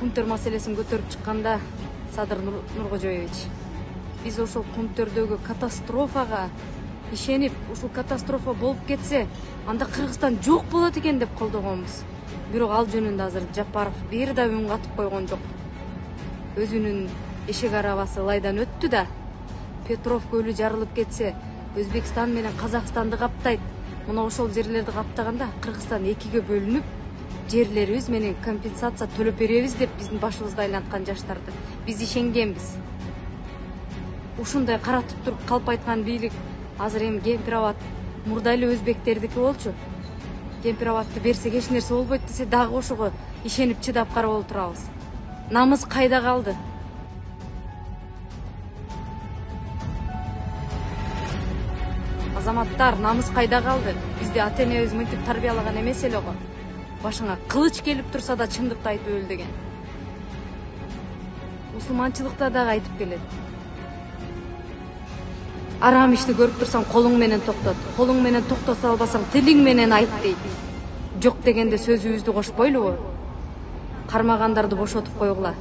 кумтөр маселесин көтөрүп чыкканда, Садыр Нуркожоевич, биз ошол кумтөрдөгү катастрофага ишенип, ушул катастрофа болуп кетсе, анда Кыргызстан жок болот экен деп колдогонбуз. Бирок ал жөнүндө азыр Жапаров бир да үн катып койгон жок. Өзүнүн эшек арабасы ылайдан өттү да, Петров көлү жарылып кетсе, Өзбекстан менен Казакстанды каптайт. Мына ошол жерлерди каптаганда Кыргызстан экиге бөлүнүп, жерлерибиз менен компенсация төлөп беребиз деп биздин башыбызды айланткан жаштарды биз ишенгенбиз. Ушундай каратып туруп калп айткан бийлик азыр эми Кемпирабад мурда эле өзбектердики болчу. Кемпирабадты берсек эч нерсе болбойт десе дагы ошого ишенип чыдап карап отурабыз. Намыс кайда калды? Азаматтар, намыс кайда калды? Бизди ата-энебиз мынтип тарбиялаган эмес эле го. Башыңа кылыч келип турса да чындыкты айтып өл деген. Мусулманчылыкта дагы айтып келет. Арам ишти көрүп турсаң, колуң менен токтот. Колуң менен токтото албасаң, тилиң менен айт дейт. Жок дегенде сөзүбүздү кошпойлубу? Кармагандарды бошотуп койгула.